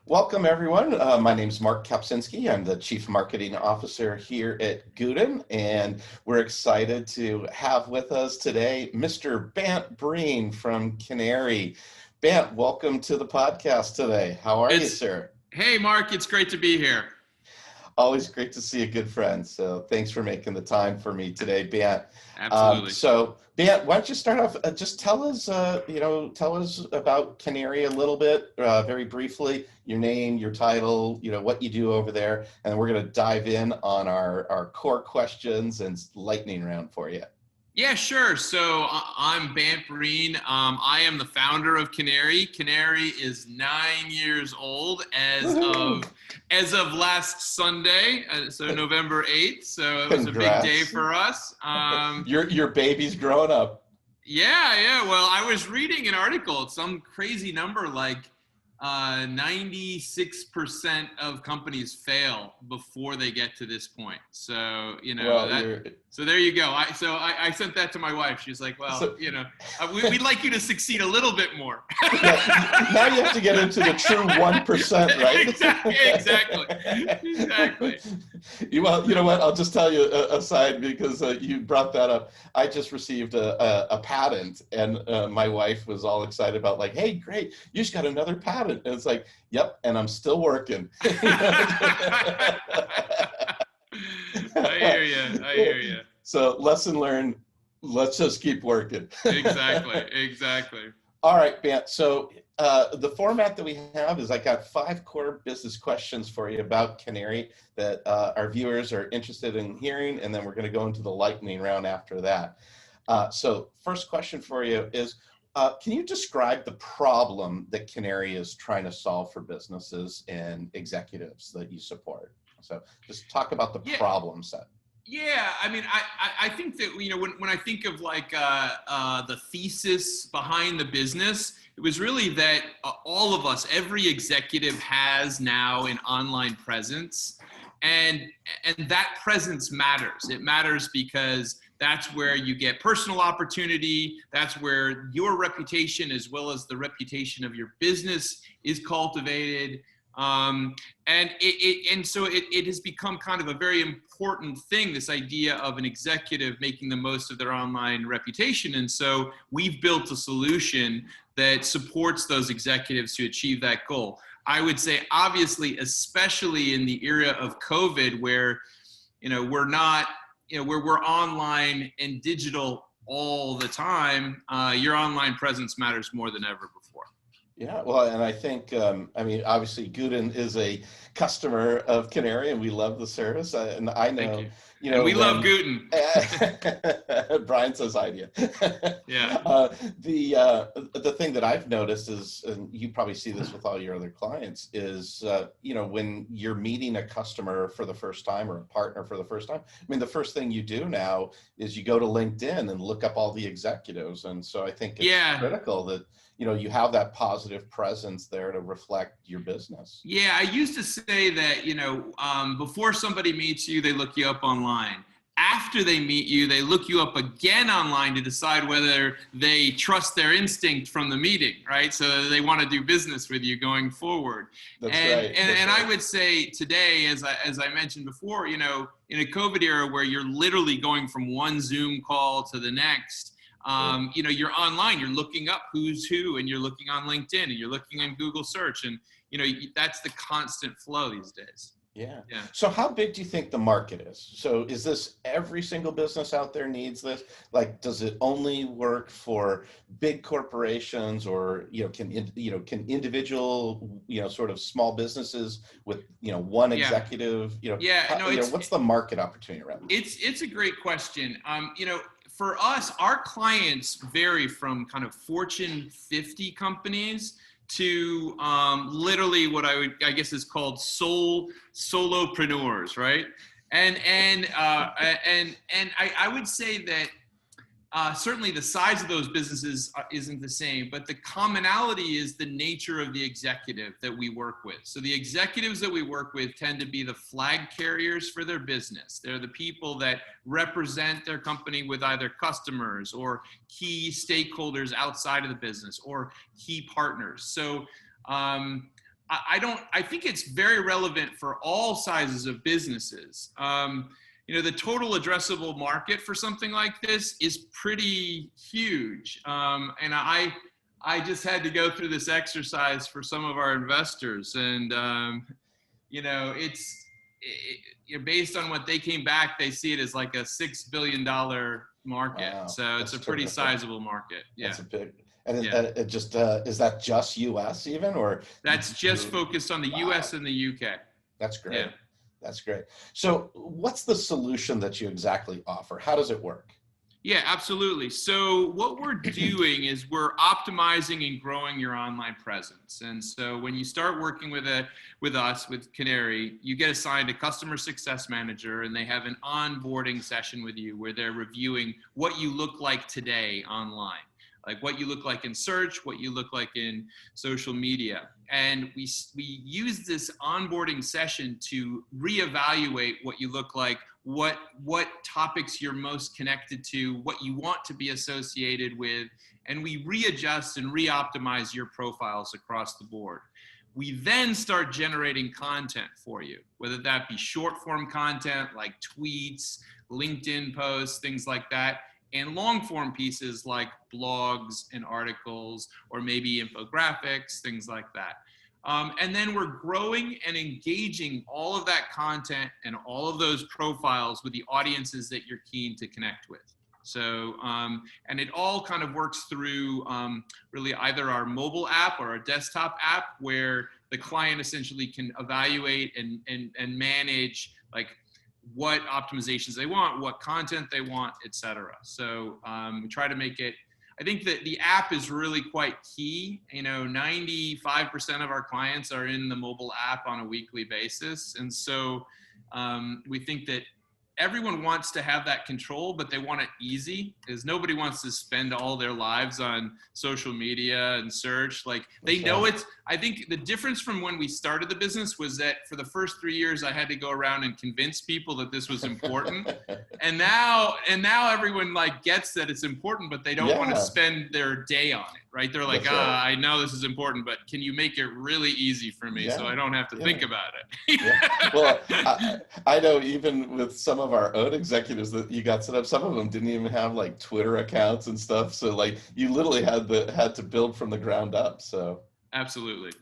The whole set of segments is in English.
Welcome, everyone. My name is Mark Kapczynski. I'm the Chief Marketing Officer here at Gooten, and we're excited to have with us today Mr. Bant Breen from Canary. Bant, welcome to the podcast today. How are you, sir? Hey, Mark, it's great to be here. Always great to see a good friend. So thanks for making the time for me today, Bant. Absolutely. So Bant, why don't you start off? Just tell us, tell us about Canary a little bit, very briefly. Your name, your title, what you do over there, and we're going to dive in on our core questions and lightning round for you. Yeah, sure. So I'm Bant Breen. I am the founder of Canary. Canary is 9 years old as of last Sunday, so November 8th. So it was Congrats. A big day for us. Your baby's growing up. Yeah. Well, I was reading an article, some crazy number like 96% of companies fail before they get to this point. So, so there you go. I sent that to my wife. She's like, well, we'd like you to succeed a little bit more. Now you have to get into the true 1%, right? Exactly. Well, you know what? I'll just tell you aside because you brought that up. I just received a patent, and my wife was all excited about like, hey, great, you just got another patent. And it's like, yep, and I'm still working. I hear you. So lesson learned, let's just keep working. Exactly. All right, Bant. So the format that we have is I got 5 core business questions for you about Canary that our viewers are interested in hearing, and then we're going to go into the lightning round after that. So first question for you is, can you describe the problem that Canary is trying to solve for businesses and executives that you support? So just talk about the problem set. Yeah, I mean, I think that, when I think of like the thesis behind the business, it was really that all of us, every executive has now an online presence, and that presence matters. It matters because that's where you get personal opportunity. That's where your reputation, as well as the reputation of your business, is cultivated. So it has become kind of a very important thing, this idea of an executive making the most of their online reputation. And so we've built a solution that supports those executives to achieve that goal. I would say, obviously, especially in the era of COVID, where, we're not, where we're online and digital all the time, your online presence matters more than ever before. Yeah, well, and I think, obviously Gooten is a customer of Canary, and we love the service. And I know, we love Gooten. Brian says hi to you. Yeah. The thing that I've noticed is, and you probably see this with all your other clients, is, when you're meeting a customer for the first time or a partner for the first time, the first thing you do now is you go to LinkedIn and look up all the executives. And so I think it's critical that you have that positive presence there to reflect your business. Yeah, I used to say that, before somebody meets you, they look you up online. After they meet you, they look you up again online to decide whether they trust their instinct from the meeting, right? So they want to do business with you going forward. That's right. I would say today, as I mentioned before, in a COVID era where you're literally going from one Zoom call to the next, you're online, you're looking up who's who, and you're looking on LinkedIn, and you're looking in Google search, and that's the constant flow these days. Yeah. So how big do you think the market is? So is this every single business out there needs this? Like, does it only work for big corporations, or can individual sort of small businesses with one executive? What's the market opportunity around this? It's a great question. For us, our clients vary from kind of Fortune 50 companies to literally what I guess is called solopreneurs, right? And I would say that certainly the size of those businesses isn't the same, but the commonality is the nature of the executive that we work with. So the executives that we work with tend to be the flag carriers for their business. They're the people that represent their company with either customers or key stakeholders outside of the business or key partners. So I think it's very relevant for all sizes of businesses. The total addressable market for something like this is pretty huge. And I just had to go through this exercise for some of our investors, and based on what they came back, they see it as like a $6 billion market. Wow, So it's a pretty terrific. sizable market. Yeah. That's a big, and it just, is that just US even, or? That's just focused on the US and the UK. That's great. Yeah. That's great. So what's the solution that you exactly offer? How does it work? Yeah, absolutely. So what we're doing is we're optimizing and growing your online presence. And so when you start working with us, with Canary, you get assigned a customer success manager, and they have an onboarding session with you where they're reviewing what you look like today online, like what you look like in search, what you look like in social media. And we use this onboarding session to reevaluate what you look like, what topics you're most connected to, what you want to be associated with, and we readjust and reoptimize your profiles across the board. We then start generating content for you, whether that be short form content like tweets, LinkedIn posts, things like that, and long form pieces like blogs and articles, or maybe infographics, things like that. And then we're growing and engaging all of that content and all of those profiles with the audiences that you're keen to connect with. So, and it all kind of works through really either our mobile app or our desktop app, where the client essentially can evaluate and manage like what optimizations they want, what content they want, etc. So we try to make it, I think that the app is really quite key. 95% of our clients are in the mobile app on a weekly basis. And so we think that everyone wants to have that control, but they want it easy, because nobody wants to spend all their lives on social media and search. Like, they know it's, I think the difference from when we started the business was that for the first 3 years, I had to go around and convince people that this was important. and now everyone like gets that it's important, but they don't want to spend their day on it, right? They're like, I know this is important, but can you make it really easy for me so I don't have to think about it? Well, I know even with some of our own executives that you got set up, some of them didn't even have like Twitter accounts and stuff. So like you literally had to build from the ground up. So absolutely.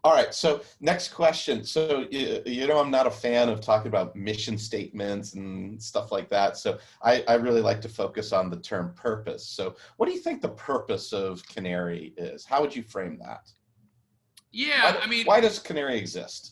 All right. So next question. So, I'm not a fan of talking about mission statements and stuff like that. So I really like to focus on the term purpose. So what do you think the purpose of Canary is? How would you frame that? Yeah, why does Canary exist?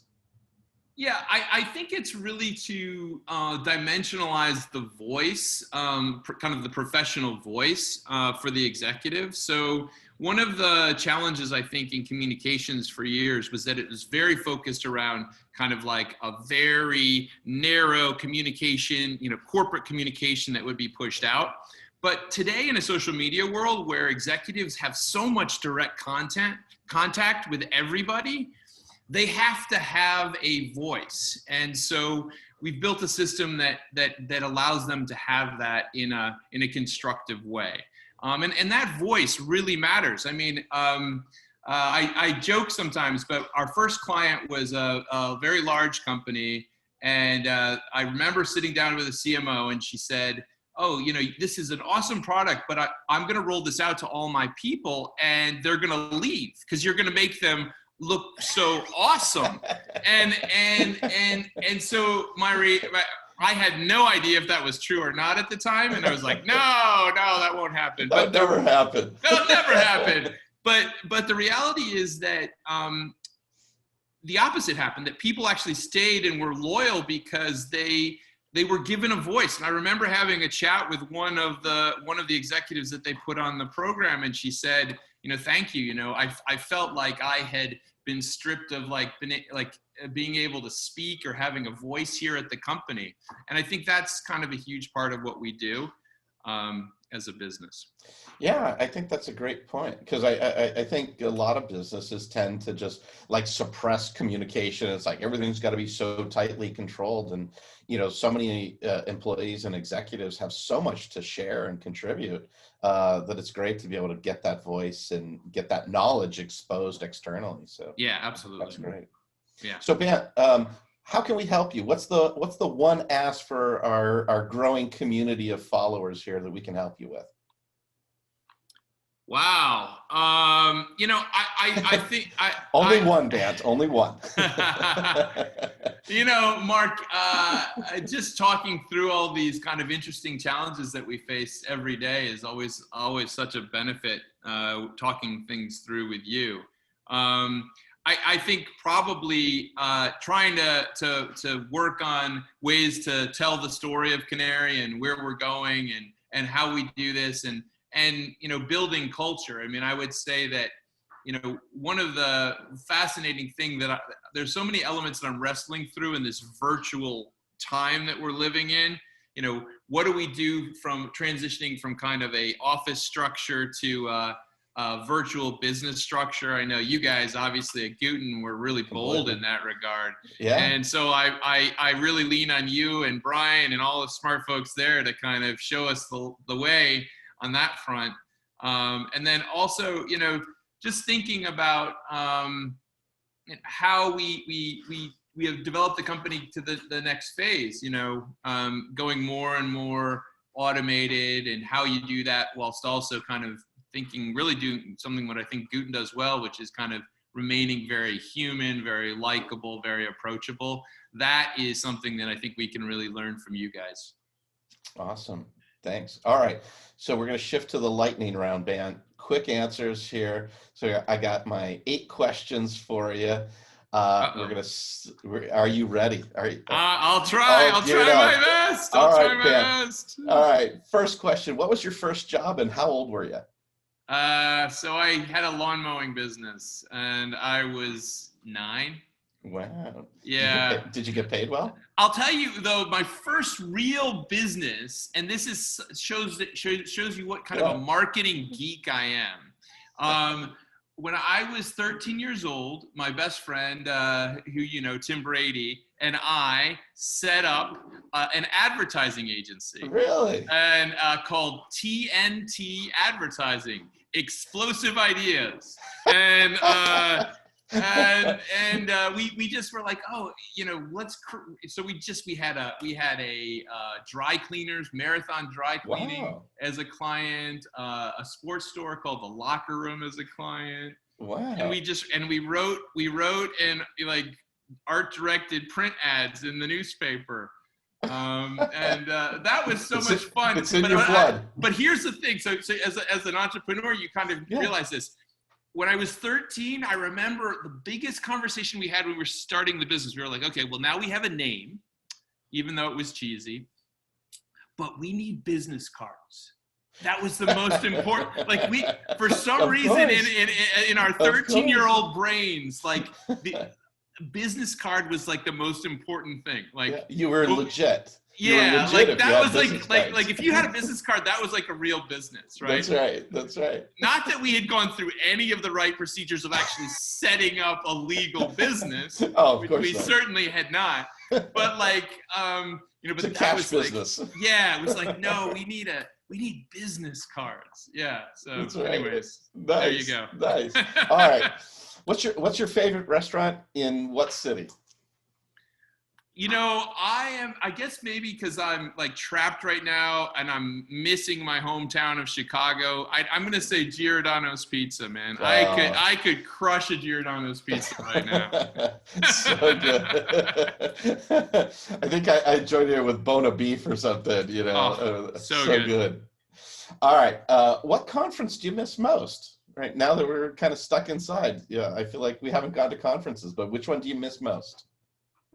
Yeah, I think it's really to dimensionalize the voice, kind of the professional voice for the executive. So one of the challenges, I think, in communications for years was that it was very focused around kind of like a very narrow communication, corporate communication that would be pushed out. But today in a social media world where executives have so much direct contact with everybody, they have to have a voice. And so we've built a system that allows them to have that in a constructive way. And that voice really matters. I joke sometimes, but our first client was a very large company. And I remember sitting down with a CMO, and she said, oh, this is an awesome product, but I'm going to roll this out to all my people, and they're going to leave because you're going to make them look so awesome. And so I had no idea if that was true or not at the time. And I was like, no, that won't happen. That'll never happen. That'll never happen. But the reality is that the opposite happened, that people actually stayed and were loyal because they were given a voice. And I remember having a chat with one of the executives that they put on the program, and she said, thank you. I felt like I had been stripped of being able to speak or having a voice here at the company. And I think that's kind of a huge part of what we do. And as a business. Yeah, I think that's a great point, because I think a lot of businesses tend to just like suppress communication. It's like everything's got to be so tightly controlled, and so many employees and executives have so much to share and contribute that it's great to be able to get that voice and get that knowledge exposed externally. So Yeah, absolutely. that's great. Yeah. So Bant, how can we help you? What's the one ask for our growing community of followers here that we can help you with? Wow. I think only one, Bant, only one. Mark, just talking through all these kind of interesting challenges that we face every day is always such a benefit, talking things through with you. I think probably trying to work on ways to tell the story of Canary and where we're going and how we do this and building culture. I mean, I would say that one of the fascinating thing that there's so many elements that I'm wrestling through in this virtual time that we're living in. What do we do from transitioning from kind of a office structure to virtual business structure? I know you guys obviously at Gooten were really bold in that regard. Yeah. And so I really lean on you and Brian and all the smart folks there to kind of show us the way on that front. And then also, just thinking about how we have developed the company to the next phase, going more and more automated, and how you do that whilst also kind of really doing something what I think Gooten does well, which is kind of remaining very human, very likable, very approachable. That is something that I think we can really learn from you guys. Awesome. Thanks. All right. So we're going to shift to the lightning round, Bant. Quick answers here. So I got my 8 questions for you. Are you ready? I'll try. I'll try my best. I'll try my best. All right. First question. What was your first job and how old were you? So I had a lawn mowing business and I was 9. Wow. Yeah. Did you get paid well? I'll tell you though, my first real business, and this is shows you what kind of a marketing geek I am. When I was 13 years old, my best friend, who Tim Brady, and I set up an advertising agency. Really? And called TNT Advertising, Explosive Ideas, and. We just were like, so we had a dry cleaners, Marathon Dry Cleaning as a client, a sports store called The Locker Room as a client. Wow. And we wrote and like art directed print ads in the newspaper. That was so much fun. It's in your blood. But here's the thing. So as an entrepreneur, you kind of realize this. When I was 13, I remember the biggest conversation we had when we were starting the business. We were like, okay, well, now we have a name, even though it was cheesy, but we need business cards. That was the most important. Like for some reason in our 13-year-old brains, like the business card was like the most important thing. Like you were legit. Yeah, like that was like if you had a business card, that was like a real business, right? That's right. Not that we had gone through any of the right procedures of actually setting up a legal business. Of course we certainly had not. But like, but it's a cash business. Like, yeah, it was like, no, we need business cards. Yeah. So, anyways, there you go. Nice. All right. What's your favorite restaurant in what city? I guess maybe because I'm like trapped right now and I'm missing my hometown of Chicago. I'm going to say Giordano's Pizza, man. Oh. I could crush a Giordano's Pizza right now. So good. I think I joined here with bone of beef or something, so good. All right. What conference do you miss most? Right now that we're kind of stuck inside. Yeah, I feel like we haven't gone to conferences, but which one do you miss most?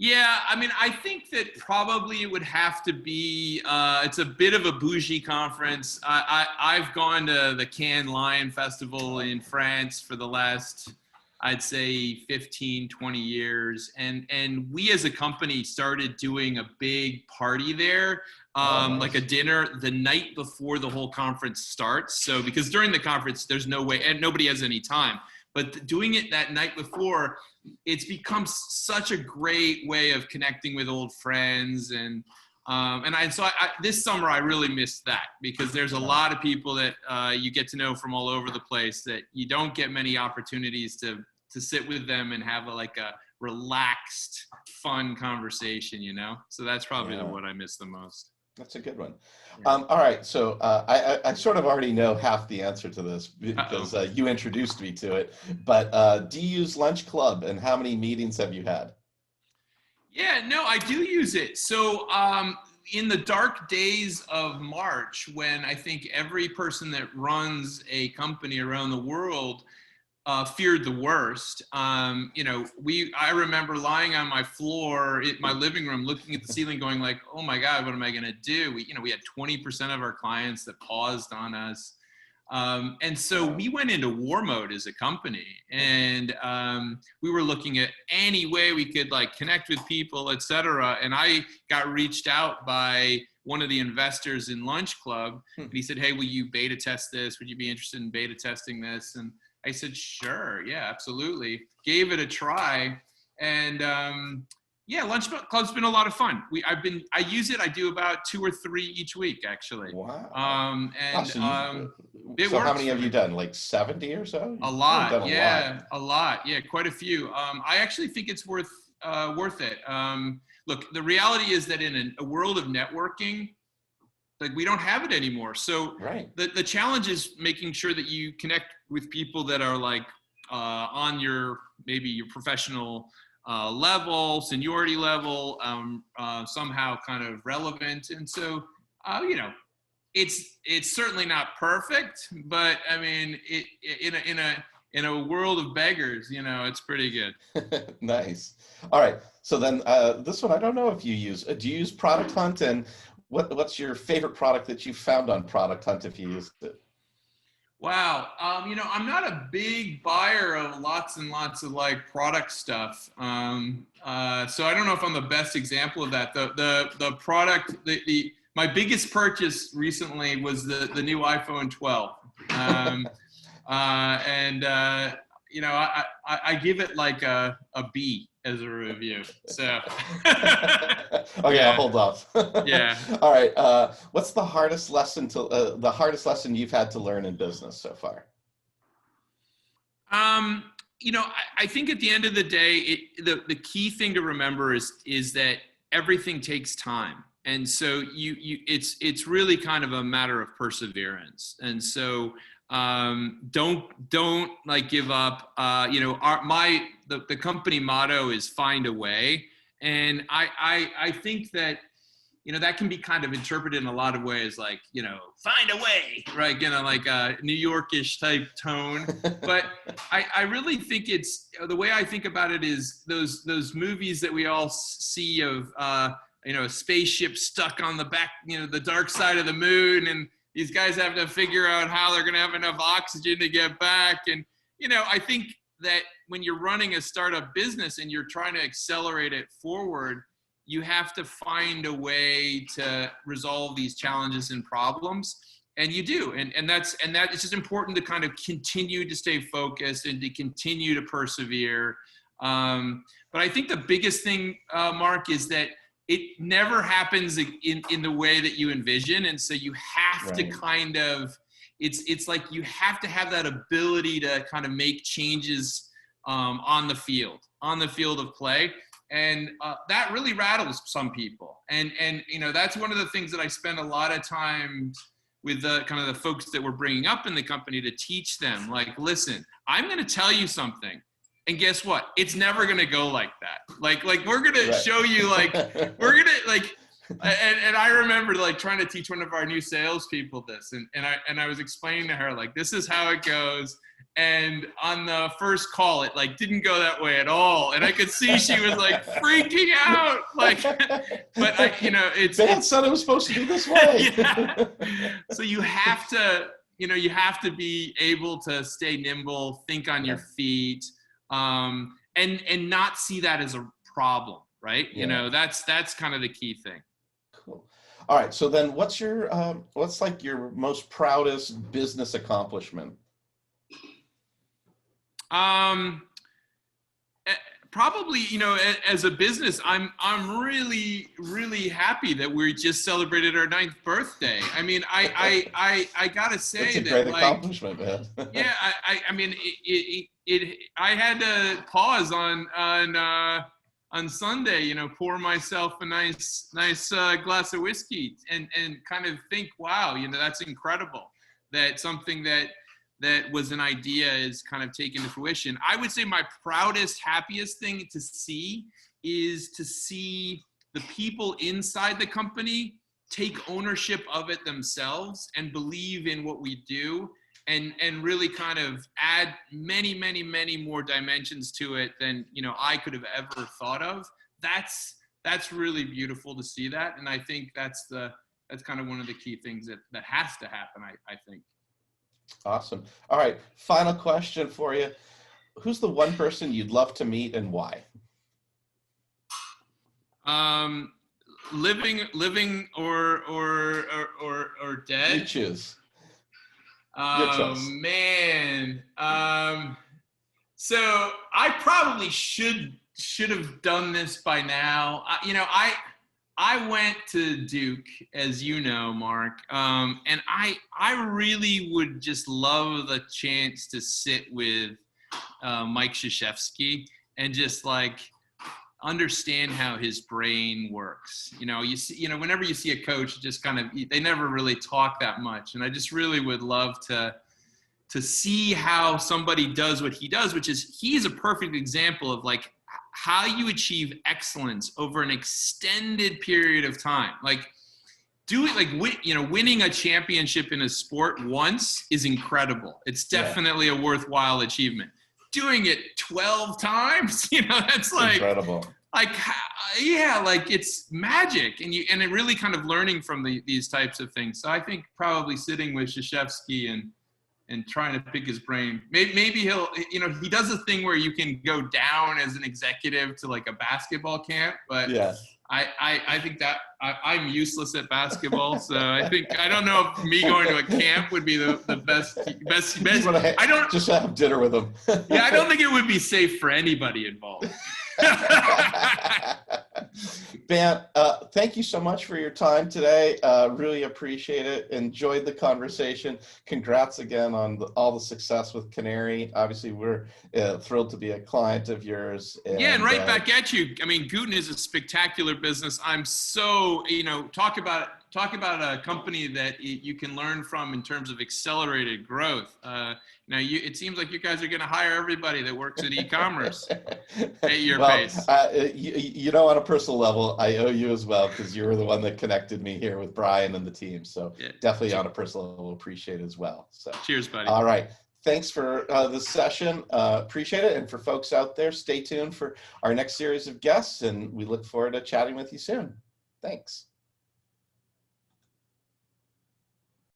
Yeah, I mean, I think that probably it would have to be, it's a bit of a bougie conference. I've gone to the Cannes Lion Festival in France for the last I'd say 15, 20 years. And we as a company started doing a big party there, Nice. like a dinner the night before the whole conference starts. So because during the conference, there's no way, and nobody has any time. But doing it that night before, it's become such a great way of connecting with old friends. And this summer I really missed that, because there's a lot of people that you get to know from all over the place that you don't get many opportunities to sit with them and have a relaxed, fun conversation, you know? So that's probably what I miss the most. That's a good one. Yeah. All right, so I sort of already know half the answer to this because you introduced me to it, but do you use Lunch Club, and how many meetings have you had? Yeah, no, I do use it. So in the dark days of March, when I think every person that runs a company around the world feared the worst, I remember lying on my floor in my living room, looking at the ceiling, going like, "Oh my God, what am I going to do?" We had 20% of our clients that paused on us. And so we went into war mode as a company, and we were looking at any way we could connect with people, et cetera. And I got reached out by one of the investors in Lunch Club, and he said, "Hey, will you beta test this? Would you be interested in beta testing this?" And I said, "Sure, yeah, absolutely." Gave it a try, and Lunch Club's been a lot of fun. I use it. I do about 2 or 3 each week, actually. Wow. It So works. how many have you done? Like 70 or so? A lot, yeah, a lot, yeah, quite a few. I actually think it's worth it. Look, the reality is that in a world of networking, we don't have it anymore. So the challenge is making sure that you connect with people that are on maybe your professional level, seniority level, somehow kind of relevant. And so, it's certainly not perfect, but I mean, in a world of beggars, it's pretty good. Nice. All right. So then this one, I don't know if you use. Do you use Product Hunt, and what's your favorite product that you found on Product Hunt if you used it? Wow. I'm not a big buyer of lots and lots of product stuff. So I don't know if I'm the best example of that. The product, my biggest purchase recently was the new iPhone 12. I give it a B as a review. So. Okay, I'll hold off. Yeah. All right. What's the hardest lesson you've had to learn in business so far? I think at the end of the day, the key thing to remember is that everything takes time. And so it's really kind of a matter of perseverance. And so don't give up. The company motto is find a way. And I think that, that can be kind of interpreted in a lot of ways, find a way, right? A New Yorkish type tone. But I really think it's, the way I think about it is those movies that we all see of, a spaceship stuck on the back, the dark side of the moon, and these guys have to figure out how they're going to have enough oxygen to get back. And, I think that when you're running a startup business and you're trying to accelerate it forward, you have to find a way to resolve these challenges and problems. And you do. And that it's just important to kind of continue to stay focused and to continue to persevere. But I think the biggest thing, Mark, is that it never happens in the way that you envision. And so you have to kind of, it's like you have to have that ability to kind of make changes on the field of play. And that really rattles some people. And that's one of the things that I spend a lot of time with the kind of the folks that we're bringing up in the company to teach them, listen, I'm going to tell you something. And guess what? It's never going to go like that. We're going to show you, we're going to and I remember trying to teach one of our new salespeople this, and I was explaining to her, this is how it goes. And on the first call, it didn't go that way at all. And I could see she was freaking out. But Bant said it was supposed to be this way. Yeah. So you have to be able to stay nimble, think on your feet. and not see that as a problem, right? Yeah. You know, that's kind of the key thing. Cool. All right. So then what's your, what's like your most proudest business accomplishment? Probably, you know, as a business, I'm really, really happy that we just celebrated our 9th birthday. I mean, I gotta say It's a that, great like, accomplishment, man. yeah, I mean, I had to pause on Sunday, you know, pour myself a nice glass of whiskey and kind of think, wow, you know, that's incredible. That something that was an idea is kind of taken to fruition. I would say my proudest, happiest thing to see is to see the people inside the company take ownership of it themselves and believe in what we do, and really kind of add many, many, many more dimensions to it than, you know, I could have ever thought of. That's really beautiful to see that. And I think that's kind of one of the key things that has to happen, I think. Awesome. All right. Final question for you. Who's the one person you'd love to meet and why? Living or dead? You choose. Oh man. So I probably should have done this by now. You know, I went to Duke, as you know, Mark, and I really would just love the chance to sit with Mike Krzyzewski and just like understand how his brain works. You know, whenever you see a coach, just kind of, they never really talk that much, and I just really would love to see how somebody does what he does, which is, he's a perfect example of like how you achieve excellence over an extended period of time. Like winning a championship in a sport once is incredible. It's definitely a worthwhile achievement. Doing it 12 times, you know, that's like incredible. Like, yeah, like it's magic, and it really kind of learning from these types of things. So I think probably sitting with Krzyzewski and trying to pick his brain. Maybe he'll, you know, he does a thing where you can go down as an executive to like a basketball camp, but I think that I'm useless at basketball. So I don't know if me going to a camp would be the best. I don't just have dinner with him. Yeah, I don't think it would be safe for anybody involved. Bant, thank you so much for your time today. Really appreciate it. Enjoyed the conversation. Congrats again on all the success with Canary. Obviously, we're thrilled to be a client of yours. And right back at you. I mean, Gooten is a spectacular business. I'm so, you know, talk about a company that you can learn from in terms of accelerated growth. Now, it seems like you guys are going to hire everybody that works in e-commerce at your pace. You know, on a personal level, I owe you as well, because you were the one that connected me here with Brian and the team. So definitely on a personal level, appreciate it as well. So cheers, buddy. All right. Thanks for this session. Appreciate it. And for folks out there, stay tuned for our next series of guests, and we look forward to chatting with you soon. Thanks.